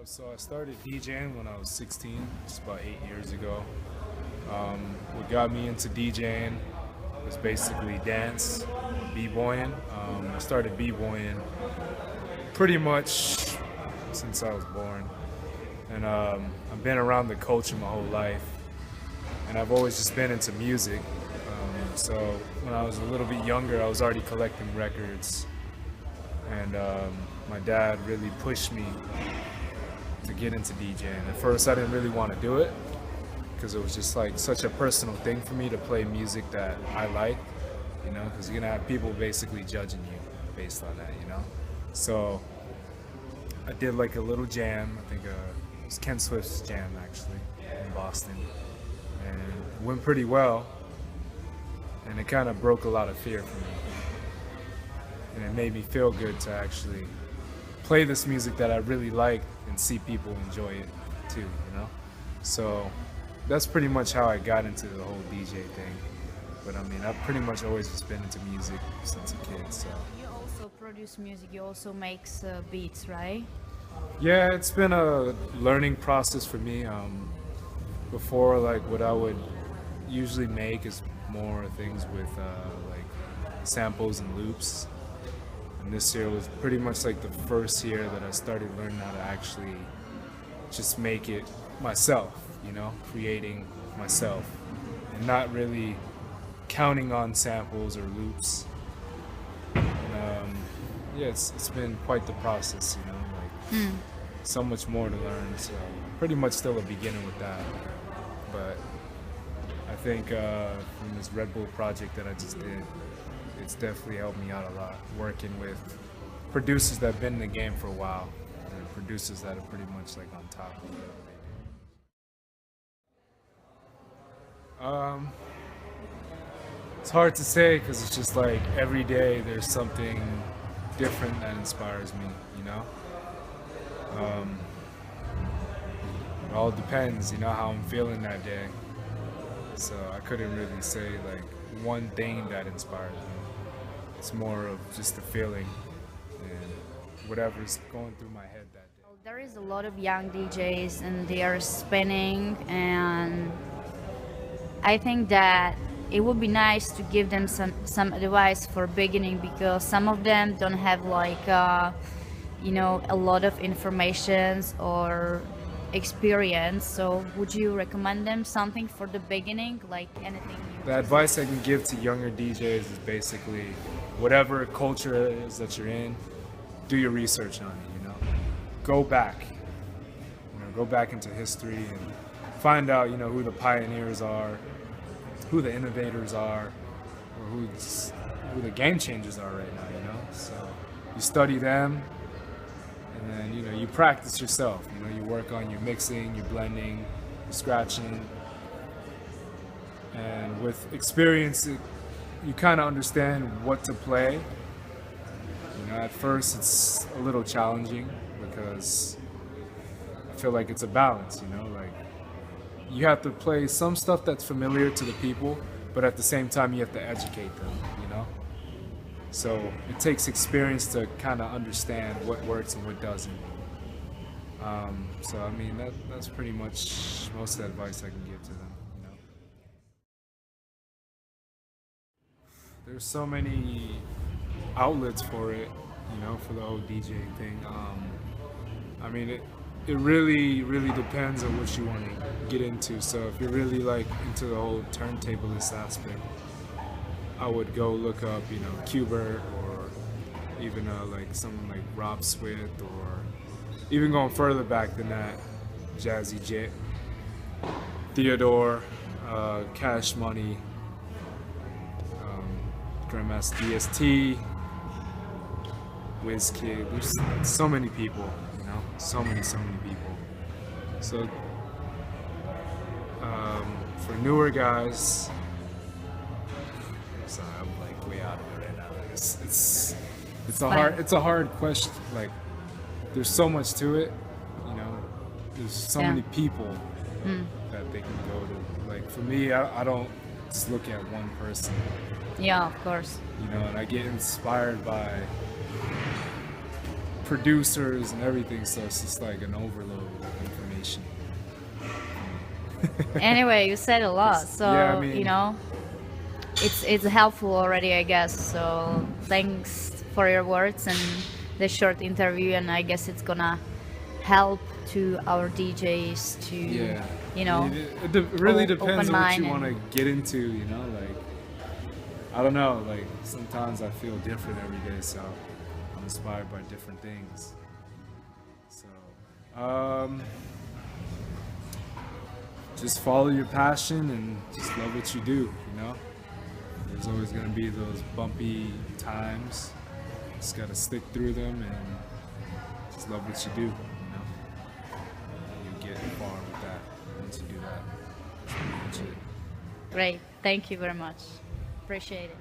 So I started DJing when I was 16, just about 8 years ago. What got me into DJing was basically dance, b-boying. I started b-boying pretty much since I was born, and I've been around the culture my whole life, and I've always just been into music. So when I was a little bit younger, I was already collecting records, and my dad really pushed me to get into DJing. At first, I didn't really want to do it because it was just like such a personal thing for me to play music that I like, because you're gonna have people basically judging you based on that, So I did like a little jam. I think it was Ken Swift's jam actually in Boston, and it went pretty well. And it kind of broke a lot of fear for me, and it made me feel good to actually play this music that I really like and see people enjoy it too, So that's pretty much how I got into the whole DJ thing. But I mean, I've pretty much always just been into music since a kid, so. You also produce music, you also make beats, right? Yeah, it's been a learning process for me. Before, like, what I would usually make is more things with like samples and loops. And this year was pretty much like the first year that I started learning how to actually just make it myself, creating myself and not really counting on samples or loops. And yeah, it's been quite the process, like so much more to learn. So pretty much still a beginner with that. But I think from this Red Bull project that I just did, it's definitely helped me out a lot, working with producers that have been in the game for a while, and producers that are pretty much like on top of whatever they do. It's hard to say because it's just like every day there's something different that inspires me, It all depends, how I'm feeling that day. So I couldn't really say like one thing that inspires me. It's more of just the feeling and whatever's going through my head that day. There is a lot of young DJs and they are spinning, and I think that it would be nice to give them some advice for beginning, because some of them don't have like a lot of information or experience. So would you recommend them something for the beginning, like anything? The advice I can give to younger DJs is basically whatever culture it is that you're in, do your research on it, Go back. Go back into history and find out, who the pioneers are, who the innovators are, or who the game changers are right now, So you study them, and then, you practice yourself, you work on your mixing, your blending, your scratching. And with experience, you kind of understand what to play. At first it's a little challenging because I feel like it's a balance, like you have to play some stuff that's familiar to the people, but at the same time you have to educate them, So it takes experience to kind of understand what works and what doesn't. So I mean, that's pretty much most of the advice I can give to them. There's so many outlets for it, for the whole DJ thing. I mean, it really, really depends on what you want to get into. So if you're really like into the whole turntablist aspect, I would go look up, Qbert, or even like someone like Rob Swift, or even going further back than that, Jazzy Jet, Theodore, Cash Money, Grandmaster DST, WizKid. There's so many people, so many people. So for newer guys, sorry, I'm like way out of it right now. It's a hard question. Like, there's so much to it, There's so many people that they can go to. Like for me, I don't just look at one person. Yeah, of course. And I get inspired by producers and everything, so it's just like an overload of information. Anyway, you said a lot, so Yeah, I mean- you know, it's helpful already, I guess. So thanks for your words and the short interview, and I guess it's gonna help to our DJs to, Yeah, you know, I mean, it really open depends on what mind you and- want to get into. You know, like I don't know, like sometimes I feel different every day, so I'm inspired by different things. So, just follow your passion and just love what you do. You know, there's always gonna be those bumpy times. Just gotta stick through them and just love what you do. You know, you get far with that once you do that. That's pretty much it. Great. Thank you very much. Appreciate it.